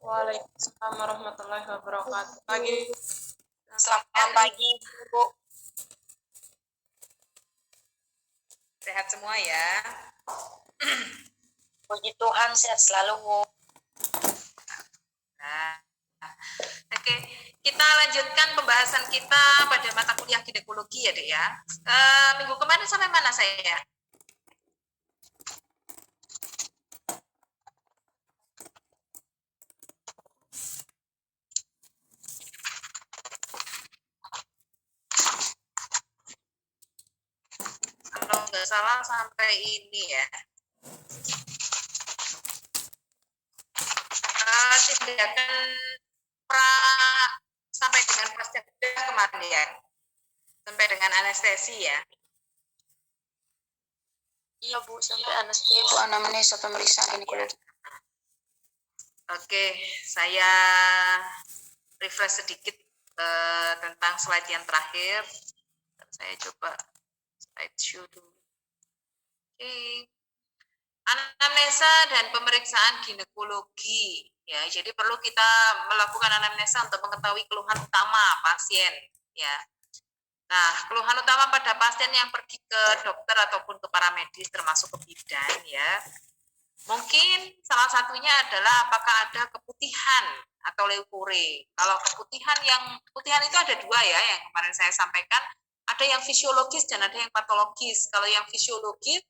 Waalaikumsalam warahmatullahi wabarakatuh. Pagi. Selamat pagi, Bu. Sehat semua ya. Puji Tuhan, sehat selalu, Bu. Nah, oke, kita lanjutkan pembahasan kita pada mata kuliah ginekologi ya, Dek ya. Minggu kemarin sampai mana saya? Kalau nggak salah sampai ini ya. Tindakan sampai dengan pasca kemarin ya. Sampai dengan anestesi ya. Iya, Bu, sampai anestesi, Bu, anamnesa pemeriksaan ginekologi. Oke, saya refresh sedikit tentang slide yang terakhir. Saya coba slideshow dulu. Oke. Anamnesa dan pemeriksaan ginekologi ya. Jadi perlu kita melakukan anamnesa untuk mengetahui keluhan utama pasien ya. Nah, keluhan utama pada pasien yang pergi ke dokter ataupun ke paramedis termasuk ke bidan ya. Mungkin salah satunya adalah apakah ada keputihan atau leukore. Kalau keputihan itu ada dua ya yang kemarin saya sampaikan, ada yang fisiologis dan ada yang patologis. Kalau yang fisiologis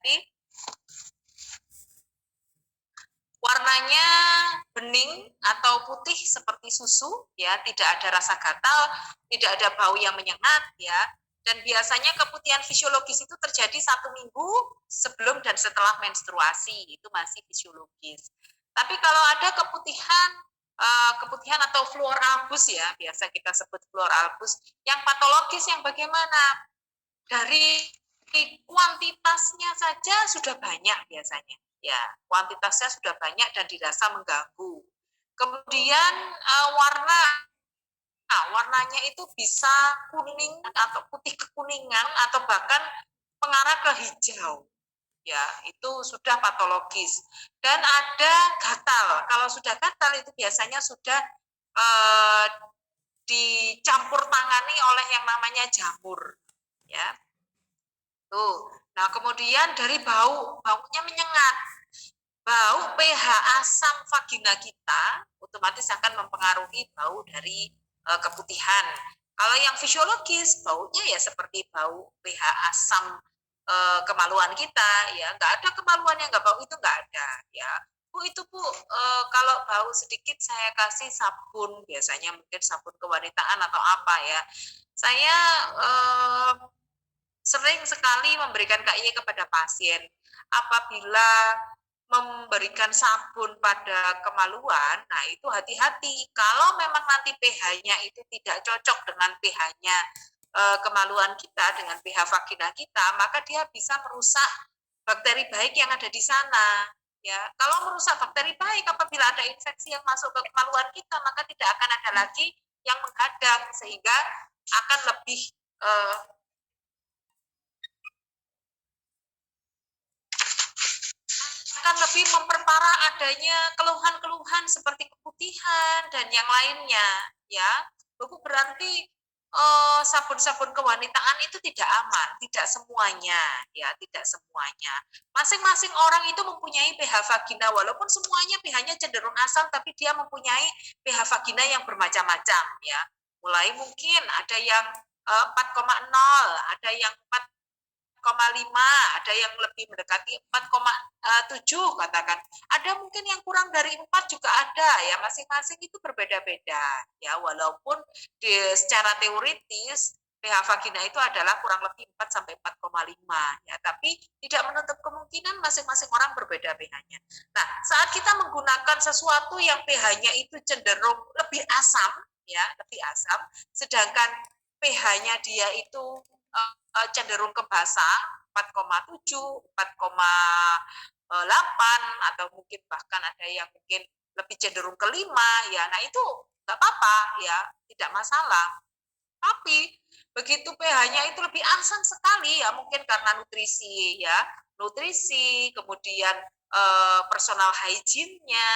warnanya bening atau putih seperti susu ya, tidak ada rasa gatal, tidak ada bau yang menyengat ya. Dan biasanya keputihan fisiologis itu terjadi 1 minggu sebelum dan setelah menstruasi, itu masih fisiologis. Tapi kalau ada keputihan atau fluor albus ya, biasa kita sebut fluor albus, yang patologis yang bagaimana? Dari kuantitasnya saja sudah banyak biasanya. Ya, kuantitasnya sudah banyak dan dirasa mengganggu. Kemudian warnanya itu bisa kuning atau putih kekuningan atau bahkan mengarah ke hijau. Ya, itu sudah patologis. Dan ada gatal. Kalau sudah gatal itu biasanya sudah dicampur tangani oleh yang namanya jamur. Ya. Tuh. Nah, kemudian dari baunya menyengat. Bau pH asam vagina kita otomatis akan mempengaruhi bau dari keputihan. Kalau yang fisiologis, baunya ya seperti bau pH asam kemaluan kita, ya nggak ada kemaluan yang nggak bau, itu nggak ada, ya. Bu, itu Bu, kalau bau sedikit saya kasih sabun, biasanya mungkin sabun kewanitaan atau apa ya. Saya sering sekali memberikan KY kepada pasien. Apabila memberikan sabun pada kemaluan, nah itu hati-hati. Kalau memang nanti pH-nya itu tidak cocok dengan pH-nya kemaluan kita, dengan pH vagina kita, maka dia bisa merusak bakteri baik yang ada di sana. Ya, kalau merusak bakteri baik, apabila ada infeksi yang masuk ke kemaluan kita, maka tidak akan ada lagi yang menghadang, sehingga akan lebih memperparah adanya keluhan-keluhan seperti keputihan dan yang lainnya, ya. Berarti sabun-sabun kewanitaan itu tidak aman, tidak semuanya, ya, tidak semuanya. Masing-masing orang itu mempunyai pH vagina, walaupun semuanya pH-nya cenderung asam, tapi dia mempunyai pH vagina yang bermacam-macam, ya. Mulai mungkin ada yang 4,0, ada yang 4,5, ada yang lebih mendekati 4,7 katakan. Ada mungkin yang kurang dari 4 juga ada ya, masing-masing itu berbeda-beda ya, walaupun secara teoritis pH vagina itu adalah kurang lebih 4 sampai 4,5 ya, tapi tidak menutup kemungkinan masing-masing orang berbeda pH-nya. Nah, saat kita menggunakan sesuatu yang pH-nya itu cenderung lebih asam ya, lebih asam, sedangkan pH-nya dia itu cenderung ke basa 4,7, 4,8 atau mungkin bahkan ada yang mungkin lebih cenderung ke 5 ya. Nah, itu nggak apa-apa ya, tidak masalah. Tapi begitu pH-nya itu lebih asam sekali ya, mungkin karena nutrisi ya, kemudian personal hygiene-nya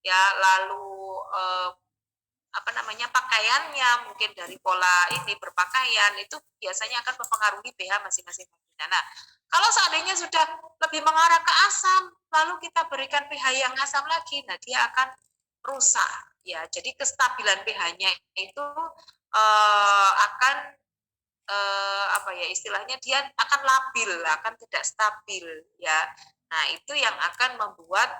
ya, lalu pakaiannya, mungkin dari pola ini berpakaian, itu biasanya akan mempengaruhi pH masing-masing vagina. Nah, kalau seandainya sudah lebih mengarah ke asam, lalu kita berikan pH yang asam lagi, nah dia akan rusak ya. Jadi kestabilan pH-nya itu akan istilahnya dia akan labil, akan tidak stabil ya. Nah, itu yang akan membuat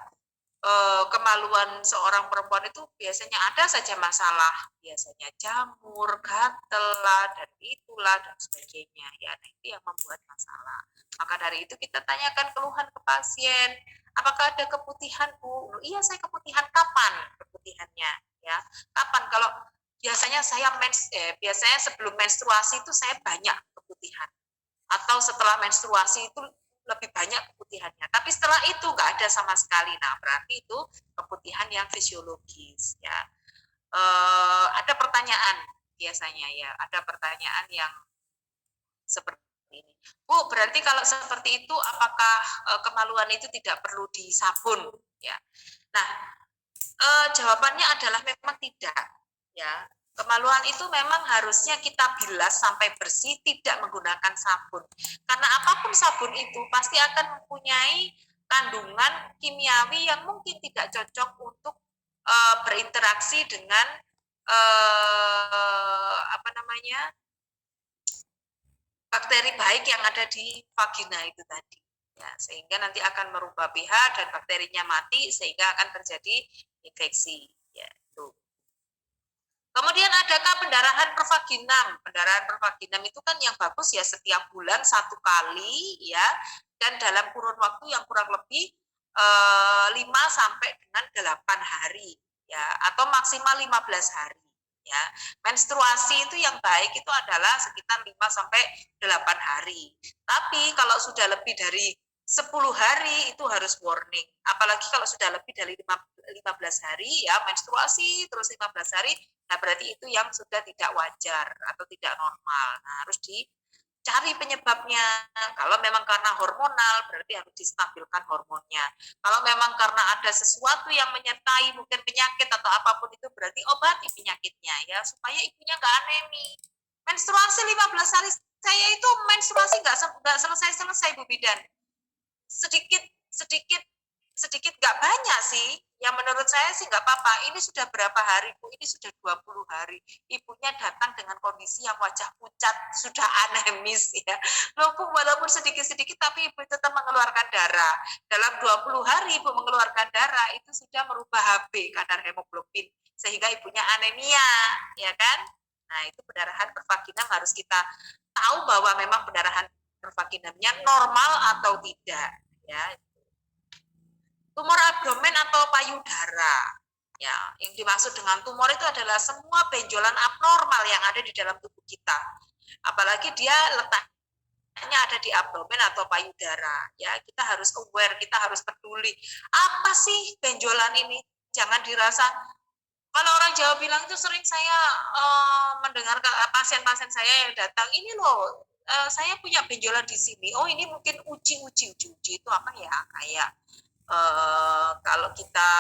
kemaluan seorang perempuan itu biasanya ada saja masalah, biasanya jamur, gatel lah, dan itulah dan sebagainya ya. Nah, itu yang membuat masalah. Maka dari itu kita tanyakan keluhan ke pasien, apakah ada keputihan, Bu? Oh, iya, saya keputihan. Kapan keputihannya ya? Kapan? Kalau biasanya biasanya sebelum menstruasi itu saya banyak keputihan, atau setelah menstruasi itu lebih banyak keputihannya. Tapi setelah itu nggak ada sama sekali. Nah, berarti itu keputihan yang fisiologis ya. Ada pertanyaan biasanya ya, ada pertanyaan yang seperti ini. Bu, berarti kalau seperti itu apakah kemaluan itu tidak perlu disabun ya? Nah, jawabannya adalah memang tidak ya. Kemaluan itu memang harusnya kita bilas sampai bersih, tidak menggunakan sabun. Karena apapun sabun itu pasti akan mempunyai kandungan kimiawi yang mungkin tidak cocok untuk berinteraksi dengan bakteri baik yang ada di vagina itu tadi. Ya, sehingga nanti akan merubah pH dan bakterinya mati sehingga akan terjadi infeksi. Ya, itu. Kemudian adakah pendarahan pervaginam? Pendarahan pervaginam itu kan yang bagus ya setiap bulan 1 kali ya, dan dalam kurun waktu yang kurang lebih 5 sampai dengan 8 hari ya, atau maksimal 15 hari ya. Menstruasi itu yang baik itu adalah sekitar 5 sampai 8 hari. Tapi kalau sudah lebih dari 10 hari itu harus warning. Apalagi kalau sudah lebih dari 15 hari ya menstruasi terus 15 hari, nah berarti itu yang sudah tidak wajar atau tidak normal. Nah, harus dicari penyebabnya. Kalau memang karena hormonal berarti harus distabilkan hormonnya. Kalau memang karena ada sesuatu yang menyertai mungkin penyakit atau apapun itu berarti obati penyakitnya ya supaya ibunya nggak anemi. Menstruasi 15 hari, saya itu menstruasi nggak selesai-selesai Bu Bidan. sedikit nggak banyak sih, yang menurut saya sih nggak apa-apa. Ini sudah berapa hari Bu? Ini sudah 20 hari. Ibunya datang dengan kondisi yang wajah pucat, sudah anemis ya. Loh Bu, walaupun sedikit-sedikit tapi ibu tetap mengeluarkan darah. Dalam 20 hari ibu mengeluarkan darah, itu sudah merubah HB, kadar hemoglobin, sehingga ibunya anemia, ya kan? Nah, itu pendarahan pervaginam harus kita tahu bahwa memang pendarahan pervaginamnya normal atau tidak ya. Tumor abdomen atau payudara ya, yang dimaksud dengan tumor itu adalah semua benjolan abnormal yang ada di dalam tubuh kita, apalagi dia letaknya ada di abdomen atau payudara ya. Kita harus aware, kita harus peduli apa sih benjolan ini. Jangan dirasa, kalau orang Jawa bilang itu sering saya mendengar pasien-pasien saya yang datang, ini loh saya punya benjolan di sini. Oh, ini mungkin uji itu apa ya, kayak kalau kita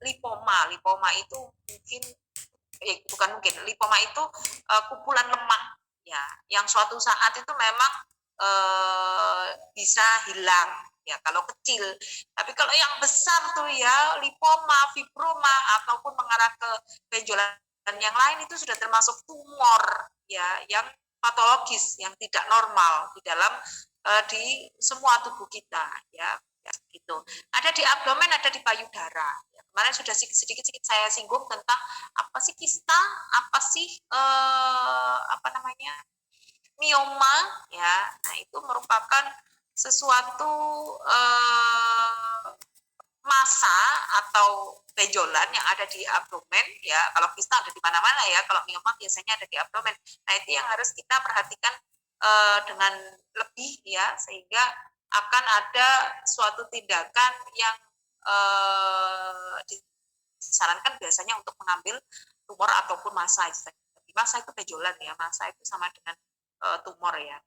lipoma itu mungkin lipoma itu kumpulan lemak ya, yang suatu saat itu memang bisa hilang ya kalau kecil. Tapi kalau yang besar tuh ya, lipoma, fibroma ataupun mengarah ke benjolan yang lain itu sudah termasuk tumor ya, yang patologis, yang tidak normal di dalam di semua tubuh kita ya. Gitu. Ada di abdomen, ada di payudara. Ya, kemarin sudah sedikit-sedikit saya singgung tentang apa sih kista, apa sih mioma ya. Nah, itu merupakan sesuatu massa atau benjolan yang ada di abdomen ya. Kalau kista ada di mana-mana ya, kalau mioma biasanya ada di abdomen. Nah, itu yang harus kita perhatikan dengan lebih ya, sehingga akan ada suatu tindakan yang disarankan biasanya untuk mengambil tumor ataupun massa. Massa itu benjolan ya, massa itu sama dengan tumor ya.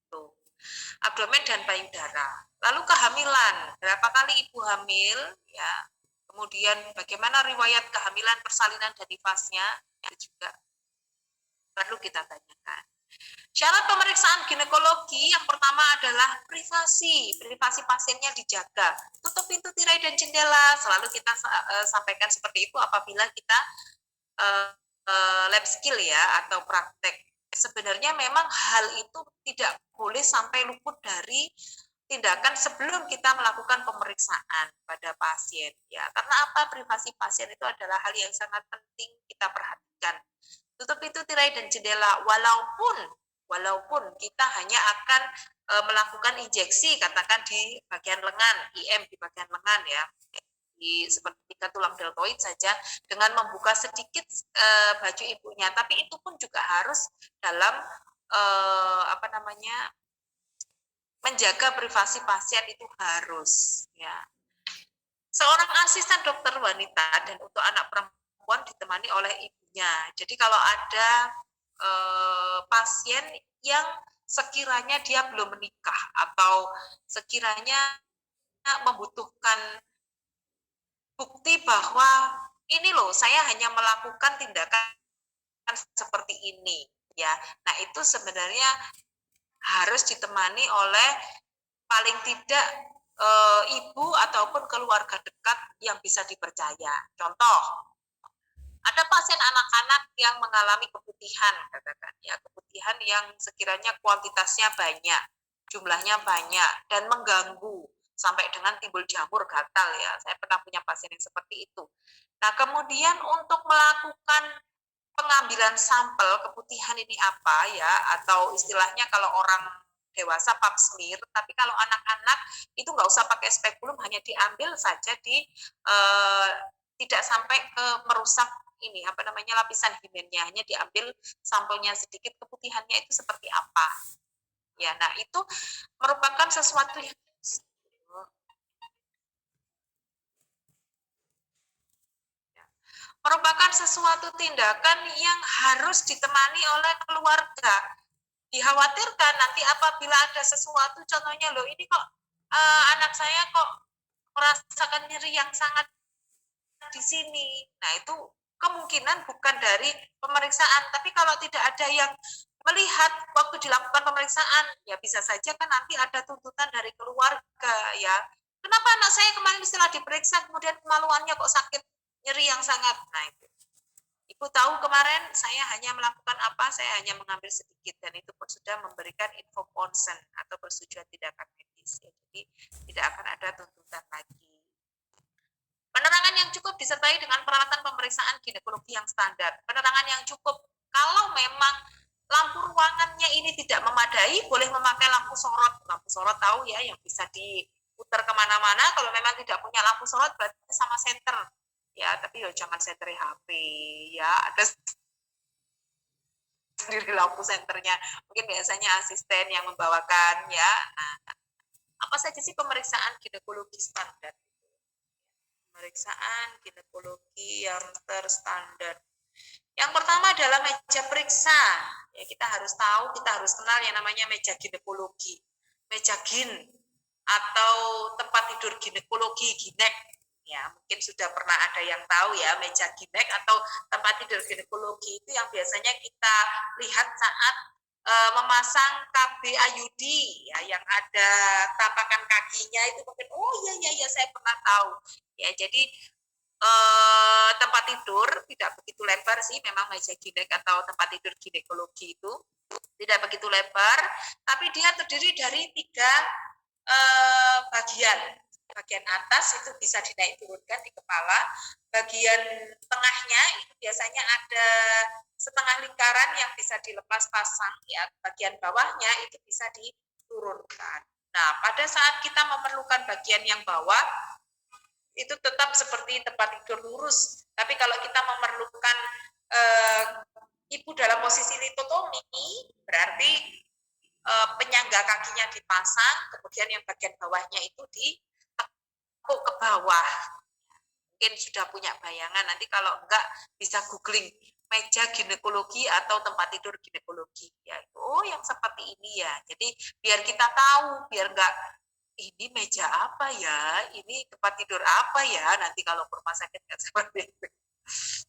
Tuh. Abdomen dan payudara. Lalu kehamilan, berapa kali ibu hamil ya? kemudian bagaimana riwayat kehamilan, persalinan, dan nifasnya, itu juga perlu kita tanyakan. Syarat pemeriksaan ginekologi yang pertama adalah privasi pasiennya dijaga. Tutup pintu, tirai, dan jendela, selalu kita sampaikan seperti itu apabila kita lab skill ya atau praktek. Sebenarnya memang hal itu tidak boleh sampai luput dari tindakan sebelum kita melakukan pemeriksaan pada pasien ya. Karena apa? Privasi pasien itu adalah hal yang sangat penting kita perhatikan. Tutup pintu, tirai, dan jendela, walaupun kita hanya akan melakukan injeksi katakan di bagian lengan, IM di bagian lengan ya. Seperti tulang deltoid saja dengan membuka sedikit baju ibunya, tapi itu pun juga harus dalam menjaga privasi pasien itu harus ya. Seorang asisten dokter wanita dan untuk anak perempuan ditemani oleh ibunya. Jadi kalau ada pasien yang sekiranya dia belum menikah atau sekiranya membutuhkan bukti bahwa ini loh saya hanya melakukan tindakan seperti ini ya. Nah, itu sebenarnya harus ditemani oleh paling tidak ibu ataupun keluarga dekat yang bisa dipercaya. Contoh, ada pasien anak-anak yang mengalami keputihan, katakan ya, keputihan yang sekiranya kuantitasnya banyak, jumlahnya banyak dan mengganggu sampai dengan timbul jamur gatal ya. Saya pernah punya pasien yang seperti itu. Nah, kemudian untuk melakukan pengambilan sampel keputihan ini apa ya, atau istilahnya kalau orang dewasa pap smear, tapi kalau anak-anak itu nggak usah pakai spekulum, hanya diambil saja tidak sampai ke merusak ini lapisan himennya, hanya diambil sampelnya sedikit, keputihannya itu seperti apa ya. Nah, itu merupakan sesuatu yang tindakan yang harus ditemani oleh keluarga. Dikhawatirkan nanti apabila ada sesuatu, contohnya loh ini kok anak saya kok merasakan nyeri yang sangat di sini. Nah, itu kemungkinan bukan dari pemeriksaan, tapi kalau tidak ada yang melihat waktu dilakukan pemeriksaan, ya bisa saja kan nanti ada tuntutan dari keluarga ya. Kenapa anak saya kemarin setelah diperiksa kemudian kemaluannya kok sakit, nyeri yang sangat. Nah, itu. Ibu tahu kemarin saya hanya melakukan apa? Saya hanya mengambil sedikit dan itu pun sudah memberikan info consent atau persetujuan tindakan medis. Ya. Jadi tidak akan ada tuntutan lagi. Penerangan yang cukup disertai dengan peralatan pemeriksaan ginekologi yang standar. Penerangan yang cukup, kalau memang lampu ruangannya ini tidak memadai, boleh memakai lampu sorot. Lampu sorot tahu ya, yang bisa diputar kemana-mana. Kalau memang tidak punya lampu sorot, berarti sama senter. Ya, tapi jangan senter HP. Ya, ada sendiri lampu senternya. Mungkin biasanya asisten yang membawakan. Ya, nah, apa saja sih pemeriksaan ginekologi standar? Pemeriksaan ginekologi yang terstandar. Yang pertama adalah meja periksa. Ya, kita harus tahu, kita harus kenal yang namanya meja ginekologi. Meja gin atau tempat tidur ginekologi, ginek. Ya, mungkin sudah pernah ada yang tahu ya, meja ginek atau tempat tidur ginekologi itu yang biasanya kita lihat saat memasang KB IUD ya, yang ada tapakan kakinya itu mungkin iya saya pernah tahu ya. Jadi tempat tidur tidak begitu lebar sih, memang meja ginek atau tempat tidur ginekologi itu tidak begitu lebar, tapi dia terdiri dari 3 bagian. Bagian atas itu bisa dinaik turunkan di kepala, bagian tengahnya itu biasanya ada setengah lingkaran yang bisa dilepas pasang ya, bagian bawahnya itu bisa diturunkan. Nah, pada saat kita memerlukan bagian yang bawah itu tetap seperti tempat tidur lurus, tapi kalau kita memerlukan ibu dalam posisi litotomi, berarti penyangga kakinya dipasang, kemudian yang bagian bawahnya itu ditekuk ke bawah. Mungkin sudah punya bayangan, nanti kalau enggak bisa googling meja ginekologi atau tempat tidur ginekologi ya. Yang seperti ini ya. Jadi biar kita tahu, biar enggak ini meja apa ya, ini tempat tidur apa ya, nanti kalau ke rumah sakit nggak seperti itu.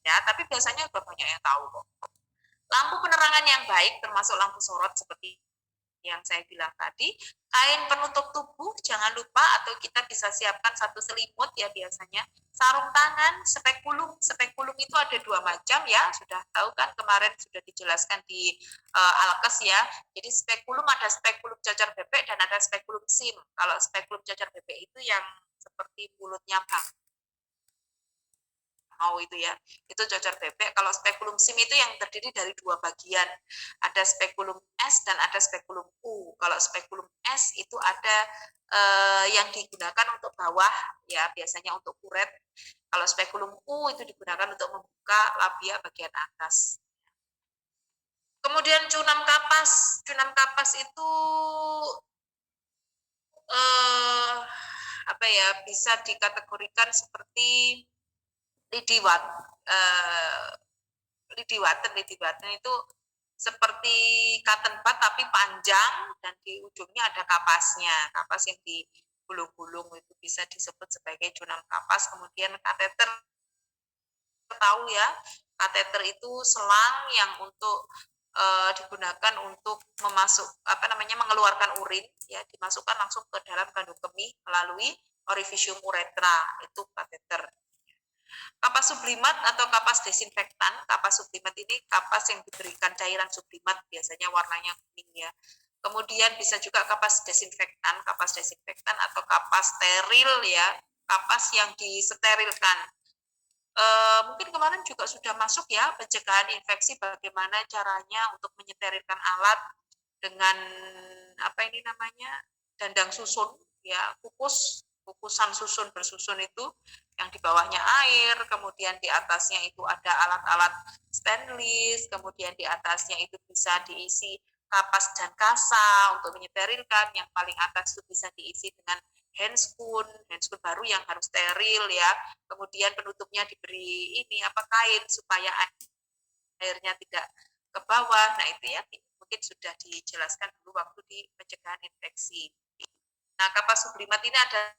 Ya, tapi biasanya udah banyak yang tahu kok. Lampu penerangan yang baik termasuk lampu sorot seperti yang saya bilang tadi, kain penutup tubuh jangan lupa, atau kita bisa siapkan satu selimut ya biasanya, sarung tangan, spekulum itu ada 2 macam ya, sudah tahu kan kemarin sudah dijelaskan di Alkes ya. Jadi spekulum ada spekulum cacar bebek dan ada spekulum sim. Kalau spekulum cacar bebek itu yang seperti mulutnya mau itu ya, itu cacar bebek. Kalau spekulum sim itu yang terdiri dari 2 bagian, ada spekulum S dan ada spekulum U. Kalau spekulum S itu ada yang digunakan untuk bawah ya, biasanya untuk kuret. Kalau spekulum U itu digunakan untuk membuka labia bagian atas. Kemudian cunam kapas itu apa ya, bisa dikategorikan seperti lidiwaten itu seperti cotton bud tapi panjang dan di ujungnya ada kapasnya, kapas yang digulung-gulung itu bisa disebut sebagai cunam kapas. Kemudian kateter, tahu ya, kateter itu selang yang untuk digunakan untuk mengeluarkan urin ya, dimasukkan langsung ke dalam kandung kemih melalui orifisium uretra, itu kateter. Kapas sublimat atau kapas desinfektan. Kapas sublimat ini kapas yang diberikan cairan sublimat, biasanya warnanya kuning ya. Kemudian bisa juga kapas desinfektan atau kapas steril ya, kapas yang disterilkan. Mungkin kemarin juga sudah masuk ya, pencegahan infeksi, bagaimana caranya untuk menyeterilkan alat dengan dandang susun ya, kukusan susun bersusun itu yang di bawahnya air, kemudian di atasnya itu ada alat-alat stainless, kemudian di atasnya itu bisa diisi kapas dan kasa untuk menyeterilkan, yang paling atas itu bisa diisi dengan handscoon baru yang harus steril ya, kemudian penutupnya diberi kain supaya airnya tidak ke bawah. Nah itu ya mungkin sudah dijelaskan dulu waktu di pencegahan infeksi. Nah, kapas sublimat ini adalah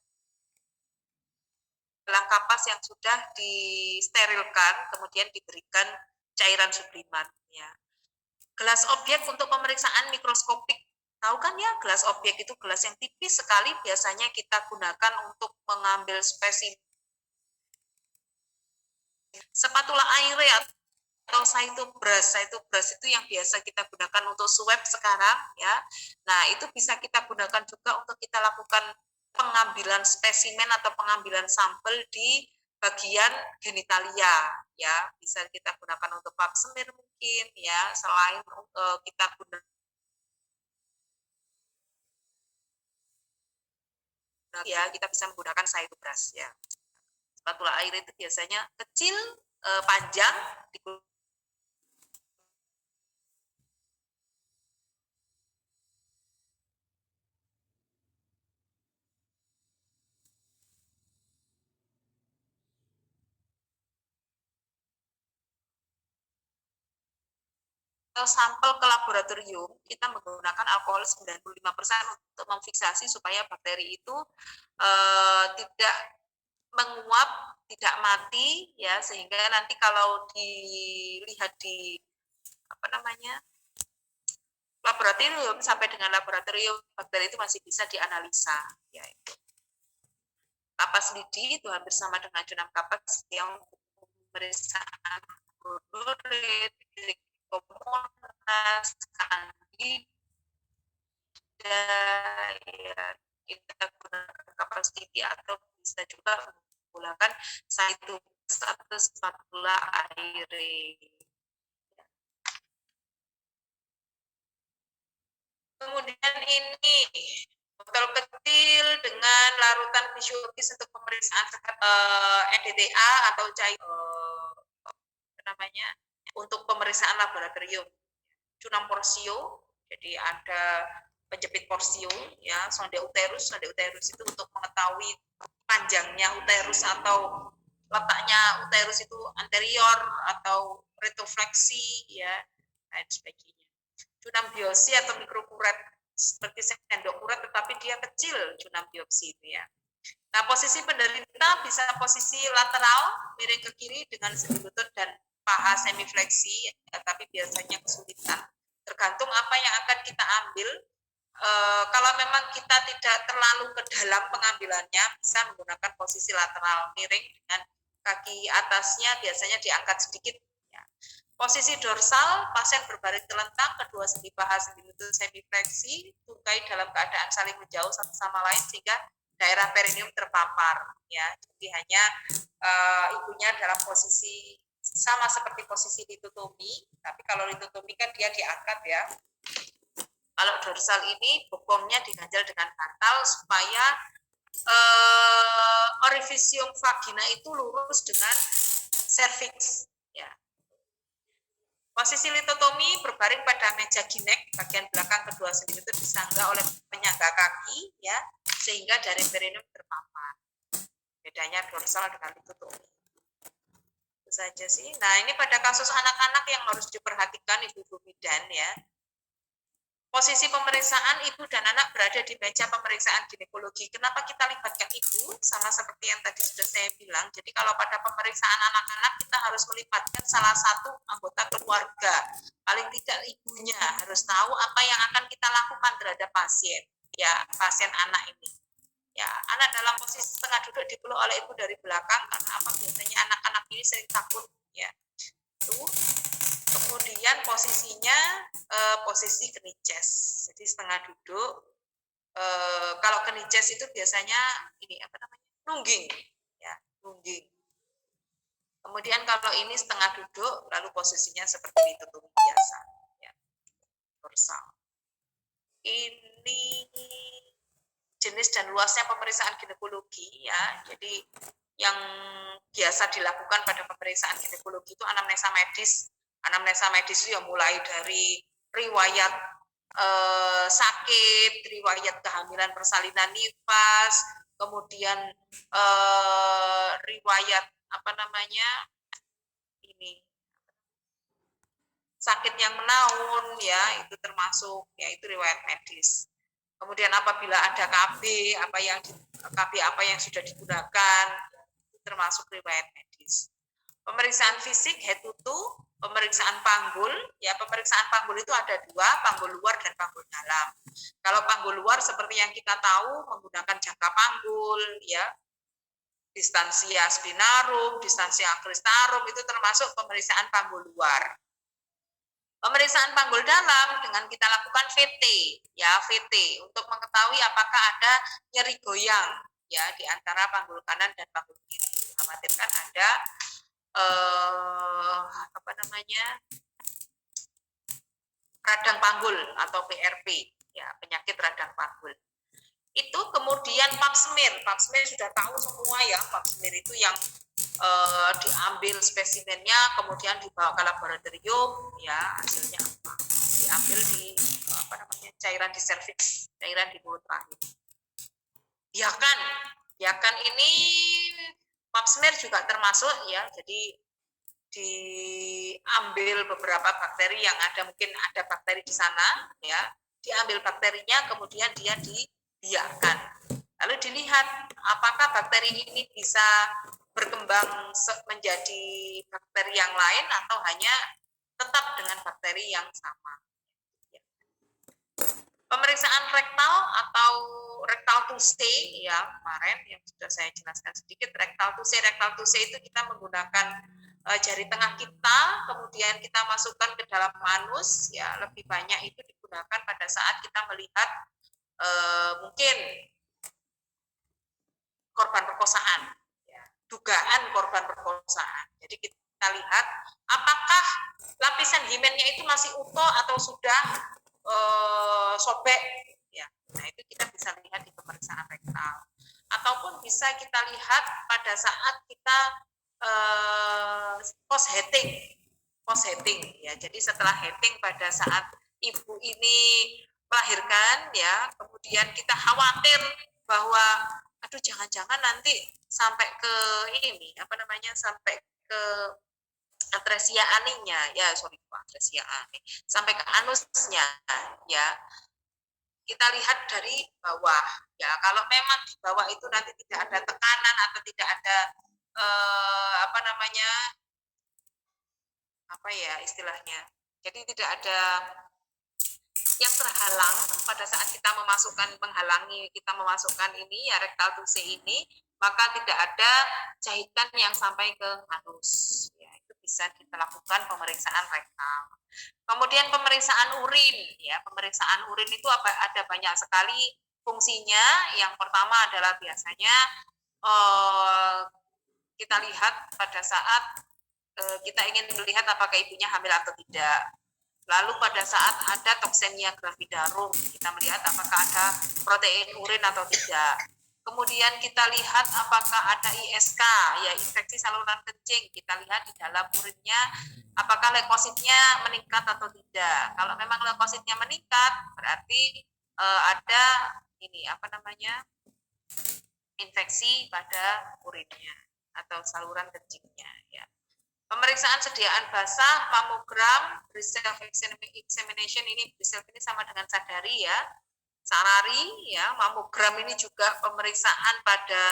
kapas yang sudah disterilkan, kemudian diberikan cairan sublimat ya. Gelas objek untuk pemeriksaan mikroskopik. Tahu kan ya, gelas objek itu gelas yang tipis sekali, biasanya kita gunakan untuk mengambil spesimen. Spatula aire atau saitobras itu yang biasa kita gunakan untuk swab sekarang ya. Nah, itu bisa kita gunakan juga untuk kita lakukan pengambilan spesimen atau pengambilan sampel di bagian genitalia ya, bisa kita gunakan untuk pap smear mungkin ya, selain kita gunakan ya, kita bisa menggunakan saitobras ya. Spatula air itu biasanya kecil, panjang, sampel ke laboratorium, kita menggunakan alkohol 95% untuk memfiksasi supaya bakteri itu tidak menguap, tidak mati ya, sehingga nanti kalau dilihat di laboratorium, sampai dengan laboratorium bakteri itu masih bisa dianalisa ya. Kapas lidi itu hampir sama dengan cunam kapas yang pemeriksaan glomerulat, trikomonas, candida ya, kita gunakan kapas lidi, atau bisa juga menggunakan saitobras atau spatula aire. Kemudian ini botol kecil dengan larutan fisiologis untuk pemeriksaan NDTA atau cair untuk pemeriksaan laboratorium. Cunam porsio, jadi ada penjepit porsio ya, sonde uterus itu untuk mengetahui panjangnya uterus atau letaknya uterus itu anterior atau retrofleksi ya, dan sebagainya. Cunam biosi atau mikrokuret seperti sendok urat tetapi dia kecil junam biopsi itu ya. Nah, posisi penderita bisa posisi lateral miring ke kiri dengan sendi lutut dan paha semifleksi, ya, tapi biasanya kesulitan. Tergantung apa yang akan kita ambil. Kalau memang kita tidak terlalu ke dalam pengambilannya, bisa menggunakan posisi lateral miring dengan kaki atasnya biasanya diangkat sedikit. Ya. Posisi dorsal, pasien berbaring telentang, kedua sendi paha sendi lutut semifleksi, tungkai dalam keadaan saling menjauh satu sama lain sehingga daerah perineum terpapar. Ya, jadi hanya ibunya dalam posisi sama seperti posisi litotomi, tapi kalau litotomi kan dia diangkat ya. Kalau dorsal ini bokongnya diganjal dengan bantal supaya orifisium vagina itu lurus dengan cervix. Ya. Posisi litotomi berbaring pada meja ginek, bagian belakang kedua sendi lutut disangga oleh penyangga kaki, ya, sehingga dari perineum terpapar. Bedanya dorsal dengan litotomi. Itu saja sih. Nah, ini pada kasus anak-anak yang harus diperhatikan ibu-ibu bidan ya. Posisi pemeriksaan ibu dan anak berada di meja pemeriksaan ginekologi. Kenapa kita libatkan ibu? Sama seperti yang tadi sudah saya bilang. Jadi kalau pada pemeriksaan anak-anak kita harus melibatkan salah satu anggota keluarga. Paling tidak ibunya harus tahu apa yang akan kita lakukan terhadap pasien. Ya, pasien anak ini. Ya, anak dalam posisi setengah duduk dipeluk oleh ibu dari belakang karena apa? Biasanya anak-anak ini sering takut. Ya, itu. Kemudian posisinya posisi kniches, jadi setengah duduk. Kalau kniches itu biasanya ini apa namanya, nungging, ya, nungging. Kemudian kalau ini setengah duduk, lalu posisinya seperti litotomi biasa, ya, dorsal. Ini jenis dan luasnya pemeriksaan ginekologi, ya. Jadi yang biasa dilakukan pada pemeriksaan ginekologi itu anamnesa medis. Anamnesa medis itu ya mulai dari riwayat sakit, riwayat kehamilan persalinan nifas, kemudian riwayat apa namanya ini sakit yang menaun ya, itu termasuk ya itu riwayat medis. Kemudian apabila ada KB apa yang sudah digunakan itu termasuk riwayat medis. Pemeriksaan fisik head to toe, pemeriksaan panggul, ya pemeriksaan panggul itu ada dua, panggul luar dan panggul dalam. Kalau panggul luar seperti yang kita tahu menggunakan jangka panggul, ya, distansia spinarum, distansia cristarum itu termasuk pemeriksaan panggul luar. Pemeriksaan panggul dalam dengan kita lakukan VT, ya VT untuk mengetahui apakah ada nyeri goyang, ya di antara panggul kanan dan panggul kiri. Dikhawatirkan ada apa namanya radang panggul atau PRP, ya penyakit radang panggul. Itu kemudian pap smear sudah tahu semua ya, pap smear itu yang diambil spesimennya kemudian dibawa ke laboratorium, ya hasilnya apa? Diambil di apa namanya cairan di serviks, cairan di mulut rahim. Ya kan ini pap smear juga termasuk ya, jadi diambil beberapa bakteri yang ada, mungkin ada bakteri di sana, ya diambil bakterinya kemudian dia dibiarkan, lalu dilihat apakah bakteri ini bisa berkembang menjadi bakteri yang lain atau hanya tetap dengan bakteri yang sama. Pemeriksaan rektal atau rectal touche ya kemarin yang sudah saya jelaskan sedikit. Rectal touche itu kita menggunakan jari tengah kita, kemudian kita masukkan ke dalam anus, ya lebih banyak itu digunakan pada saat kita melihat mungkin korban perkosaan, ya, dugaan korban perkosaan. Jadi kita lihat apakah lapisan himennya itu masih utuh atau sudah sobek, ya. Nah itu kita bisa lihat di pemeriksaan rektal, ataupun bisa kita lihat pada saat kita post heading, ya. Jadi setelah heading pada saat ibu ini melahirkan, ya, kemudian kita khawatir bahwa aduh jangan-jangan nanti sampai ke ini apa namanya sampai ke atresia aninya, ya atresia ani sampai ke anusnya, ya kita lihat dari bawah. Ya, kalau memang di bawah itu nanti tidak ada tekanan atau tidak ada apa namanya, apa ya istilahnya. Jadi tidak ada yang terhalang pada saat kita menghalangi kita memasukkan ini ya rektal tubes ini, maka tidak ada jahitan yang sampai ke anus. Ya, itu bisa kita lakukan pemeriksaan rektal. Kemudian pemeriksaan urin, ya pemeriksaan urin itu ada banyak sekali fungsinya. Yang pertama adalah biasanya kita lihat pada saat kita ingin melihat apakah ibunya hamil atau tidak. Lalu pada saat ada toksemia gravidarum, kita melihat apakah ada protein urin atau tidak. Kemudian kita lihat apakah ada ISK, ya infeksi saluran kencing. Kita lihat di dalam urinnya apakah leukositnya meningkat atau tidak. Kalau memang leukositnya meningkat, berarti ada ini apa namanya infeksi pada urinnya atau saluran kencingnya. Ya. Pemeriksaan sediaan basah, mamogram, breast self examination ini breast self ini sama dengan sadari ya, sarari ya, mamogram ini juga pemeriksaan pada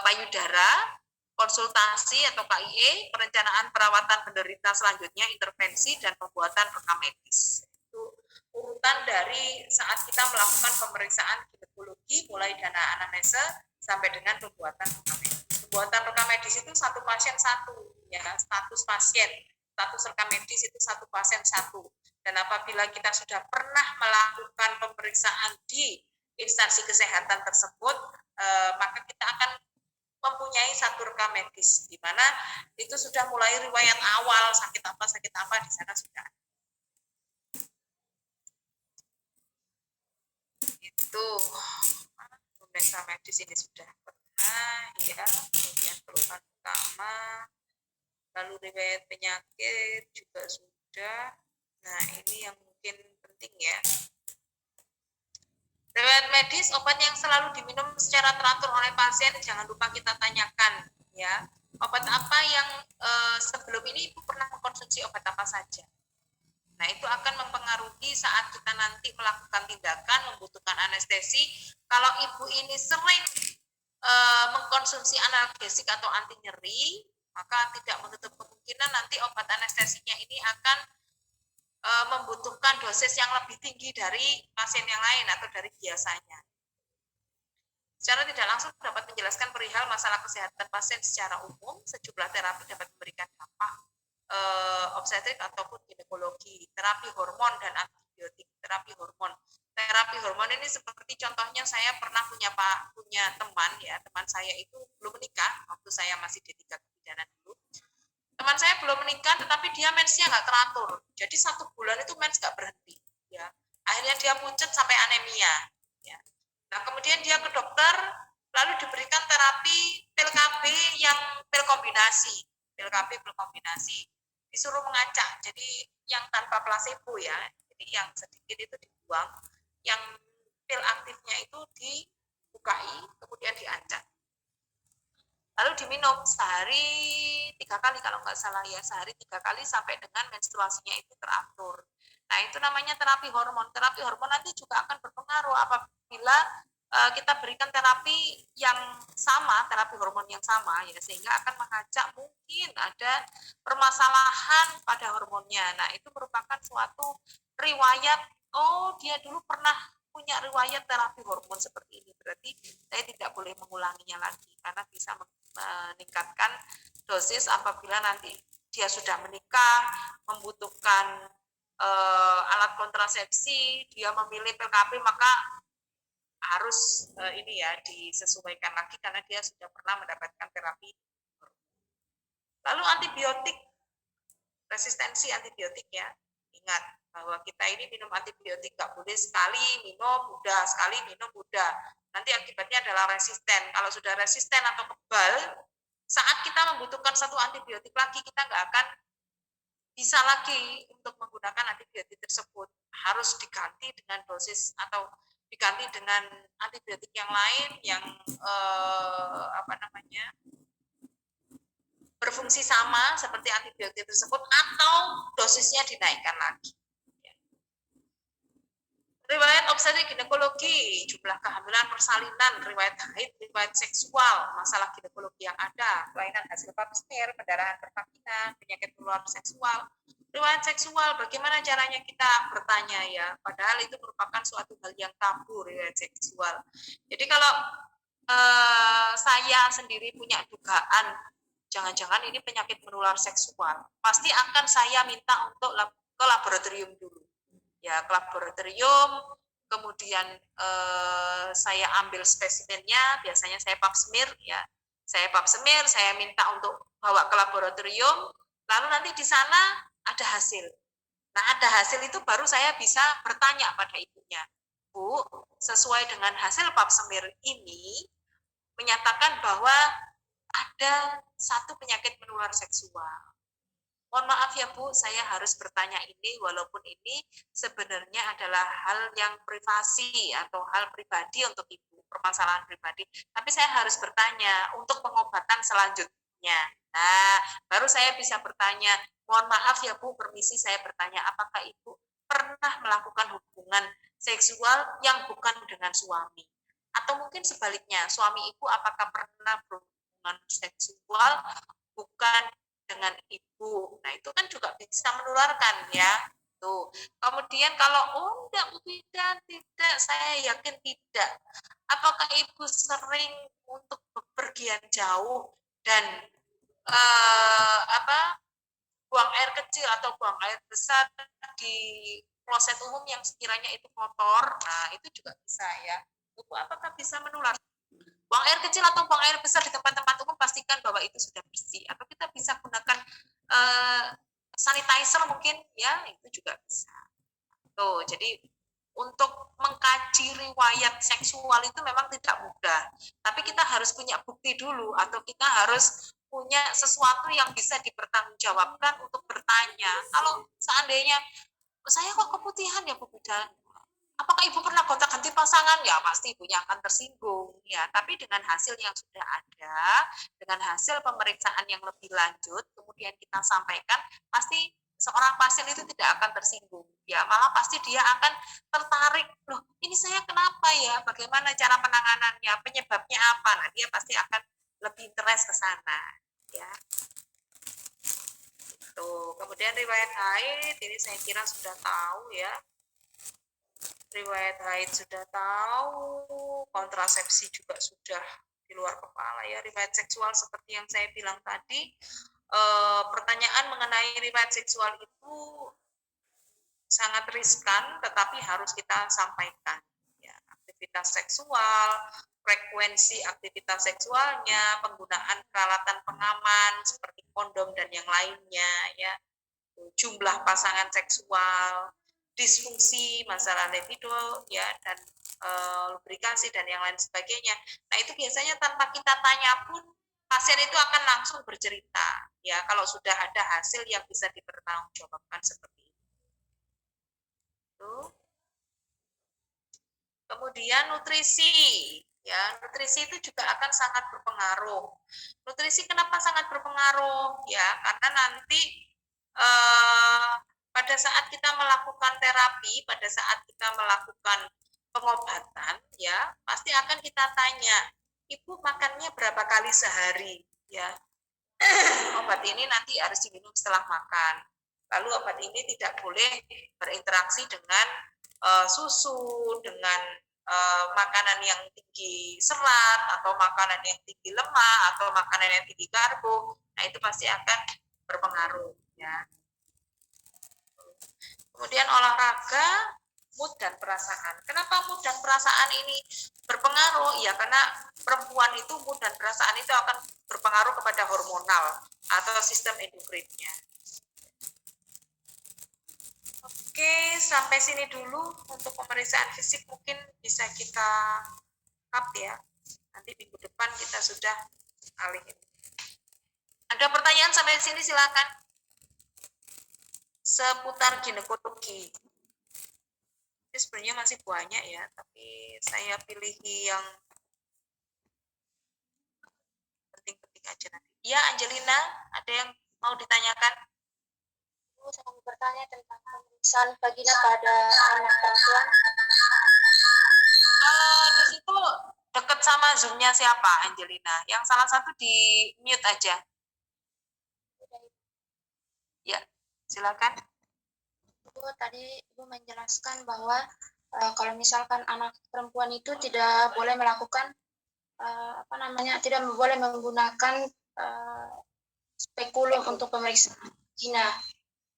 payudara, konsultasi atau KIE, perencanaan perawatan penderita selanjutnya, intervensi dan pembuatan rekam medis. Itu urutan dari saat kita melakukan pemeriksaan ginekologi mulai dari anamnesa sampai dengan pembuatan rekam medis. Pembuatan rekam medis itu satu pasien satu, ya status pasien, status rekam medis itu satu pasien satu. Dan apabila kita sudah pernah melakukan pemeriksaan di instansi kesehatan tersebut, maka kita akan mempunyai satu rekam medis, di mana itu sudah mulai riwayat awal sakit apa di sana sudah. Itu pemeriksaan medis ini sudah pernah, ya. Kemudian keluhan utama, lalu riwayat penyakit juga sudah. Nah, ini yang mungkin penting ya. Riwayat medis, obat yang selalu diminum secara teratur oleh pasien, jangan lupa kita tanyakan ya. Obat apa yang sebelum ini Ibu pernah mengkonsumsi obat apa saja. Nah, itu akan mempengaruhi saat kita nanti melakukan tindakan membutuhkan anestesi. Kalau Ibu ini sering mengkonsumsi analgesik atau anti nyeri, maka tidak menutup kemungkinan nanti obat anestesinya ini akan membutuhkan dosis yang lebih tinggi dari pasien yang lain atau dari biasanya. Secara tidak langsung dapat menjelaskan perihal masalah kesehatan pasien secara umum, sejumlah terapi dapat memberikan dampak obstetrik ataupun ginekologi, terapi hormon dan antibiotik, terapi hormon. Terapi hormon ini seperti contohnya saya pernah punya teman ya, teman saya itu belum menikah waktu saya masih D3 kebidanan dulu. Teman saya belum menikah tetapi dia mensnya nggak teratur. Jadi 1 bulan itu mens nggak berhenti ya. Akhirnya dia pucat sampai anemia ya. Nah, kemudian dia ke dokter lalu diberikan terapi pil KB yang pil kombinasi. Pil KB pil kombinasi. Disuruh mengacak. Jadi yang tanpa placebo ya. Jadi yang sedikit itu dibuang, yang pil aktifnya itu dibukai, kemudian diacak. Lalu diminum sehari 3 kali kalau nggak salah ya, sehari 3 kali sampai dengan menstruasinya itu teratur. Nah, itu namanya terapi hormon. Terapi hormon nanti juga akan berpengaruh apabila kita berikan terapi yang sama, terapi hormon yang sama ya, sehingga akan mengajak mungkin ada permasalahan pada hormonnya. Nah, itu merupakan suatu riwayat, oh dia dulu pernah punya riwayat terapi hormon seperti ini, berarti saya tidak boleh mengulanginya lagi karena bisa meningkatkan dosis apabila nanti dia sudah menikah, membutuhkan alat kontrasepsi, dia memilih pil KB, maka harus ini ya disesuaikan lagi karena dia sudah pernah mendapatkan terapi. Lalu antibiotik, resistensi antibiotik ya, ingat bahwa kita ini minum antibiotik nggak boleh sekali minum udah, sekali minum udah, nanti akibatnya adalah resisten. Kalau sudah resisten atau kebal, saat kita membutuhkan satu antibiotik lagi, kita nggak akan bisa lagi untuk menggunakan antibiotik tersebut, harus diganti dengan dosis atau diganti dengan antibiotik yang lain yang berfungsi sama seperti antibiotik tersebut atau dosisnya dinaikkan lagi. Riwayat obstetrik ginekologi, jumlah kehamilan, persalinan, riwayat haid, riwayat seksual, masalah ginekologi yang ada, kelainan hasil pap smear, pendarahan pervagina, penyakit menular seksual, riwayat seksual, bagaimana caranya kita bertanya ya, padahal itu merupakan suatu hal yang tabu riwayat seksual. Jadi kalau saya sendiri punya dugaan, jangan-jangan ini penyakit menular seksual, pasti akan saya minta untuk ke laboratorium dulu. Ya, ke laboratorium, kemudian saya ambil spesimennya, biasanya saya pap smear ya. Saya pap smear, saya minta untuk bawa ke laboratorium, lalu nanti di sana ada hasil. Nah, ada hasil itu baru saya bisa bertanya pada ibunya. Bu, sesuai dengan hasil pap smear ini menyatakan bahwa ada satu penyakit menular seksual. Mohon maaf ya Bu, saya harus bertanya ini walaupun ini sebenarnya adalah hal yang privasi atau hal pribadi untuk Ibu, permasalahan pribadi. Tapi saya harus bertanya untuk pengobatan selanjutnya. Nah, baru saya bisa bertanya, mohon maaf ya Bu, permisi saya bertanya, apakah Ibu pernah melakukan hubungan seksual yang bukan dengan suami? Atau mungkin sebaliknya, suami Ibu apakah pernah berhubungan seksual bukan dengan ibu. Nah, itu kan juga bisa menularkan ya. Tuh. Kemudian kalau enggak tidak, saya yakin tidak. Apakah ibu sering untuk bepergian jauh dan buang air kecil atau buang air besar di kloset umum yang sekiranya itu kotor? Nah, itu juga bisa ya. Ibu apakah bisa menular? Buang air kecil atau buang air besar di tempat-tempat umum, pastikan bahwa itu sudah bersih. Atau kita bisa gunakan sanitizer mungkin ya, itu juga bisa. Tuh, jadi untuk mengkaji riwayat seksual itu memang tidak mudah. Tapi kita harus punya bukti dulu atau kita harus punya sesuatu yang bisa dipertanggungjawabkan untuk bertanya. Kalau seandainya saya kok keputihan ya Bu Bidan, apakah ibu pernah gonta-ganti pasangan? Ya pasti ibunya akan tersinggung ya. Tapi dengan hasil yang sudah ada, dengan hasil pemeriksaan yang lebih lanjut, kemudian kita sampaikan, pasti seorang pasien itu tidak akan tersinggung. Ya malah pasti dia akan tertarik. Loh, ini saya kenapa ya? Bagaimana cara penanganannya? Penyebabnya apa? Nah, dia pasti akan lebih interest ke sana. Ya. Tuh. Kemudian riwayat haid, ini saya kira sudah tahu ya. Riwayat haid sudah tahu, kontrasepsi juga sudah di luar kepala ya. Riwayat seksual seperti yang saya bilang tadi, pertanyaan mengenai riwayat seksual itu sangat riskan, tetapi harus kita sampaikan. Ya, aktivitas seksual, frekuensi aktivitas seksualnya, penggunaan peralatan pengaman seperti kondom dan yang lainnya, ya, jumlah pasangan seksual, disfungsi, masalah libido, ya, dan lubrikasi dan yang lain sebagainya. Nah, itu biasanya tanpa kita tanya pun pasien itu akan langsung bercerita, ya, kalau sudah ada hasil yang bisa dipertanggungjawabkan seperti itu. Kemudian nutrisi, ya, nutrisi itu juga akan sangat berpengaruh. Nutrisi kenapa sangat berpengaruh? Ya, karena nanti pada saat kita melakukan terapi, pada saat kita melakukan pengobatan, ya, pasti akan kita tanya, Ibu makannya berapa kali sehari, ya. Obat ini nanti harus diminum setelah makan. Lalu obat ini tidak boleh berinteraksi dengan susu, dengan makanan yang tinggi serat, atau makanan yang tinggi lemak, atau makanan yang tinggi karbo. Nah, itu pasti akan berpengaruh, ya. Kemudian olahraga, mood dan perasaan. Kenapa mood dan perasaan ini berpengaruh? Ya karena perempuan itu mood dan perasaan itu akan berpengaruh kepada hormonal atau sistem endokrinnya. Oke, sampai sini dulu untuk pemeriksaan fisik, mungkin bisa kita cut ya. Nanti minggu depan kita sudah alihin. Ada pertanyaan sampai sini silakan. Seputar ginekologi. Ini sebenarnya masih banyak ya, tapi saya pilih yang penting-penting aja nanti. Ya, Angelina, ada yang mau ditanyakan? Saya mau bertanya tentang pemeriksaan vagina pada anak perempuan. Zoom-nya siapa, Angelina? Yang salah satu di mute aja. Ya, silakan. Ibu tadi Ibu menjelaskan bahwa kalau misalkan anak perempuan itu tidak boleh melakukan tidak boleh menggunakan spekulum untuk pemeriksaan vagina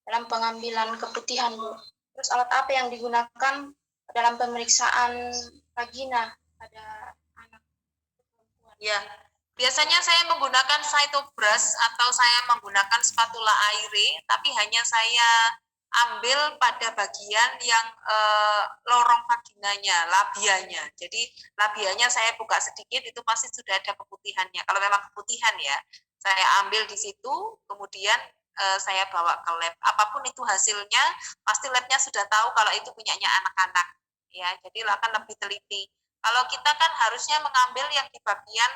dalam pengambilan keputihan, Bu. Terus alat apa yang digunakan dalam pemeriksaan vagina pada anak perempuan? Ya, biasanya saya menggunakan cytobrush atau saya menggunakan spatula aire, tapi hanya saya ambil pada bagian yang lorong vaginanya, labianya. Jadi labianya saya buka sedikit, itu pasti sudah ada keputihannya. Kalau memang keputihan ya, saya ambil di situ, kemudian saya bawa ke lab. Apapun itu hasilnya, pasti labnya sudah tahu kalau itu punyanya anak-anak. Ya, jadi akan lebih teliti. Kalau kita kan harusnya mengambil yang di bagian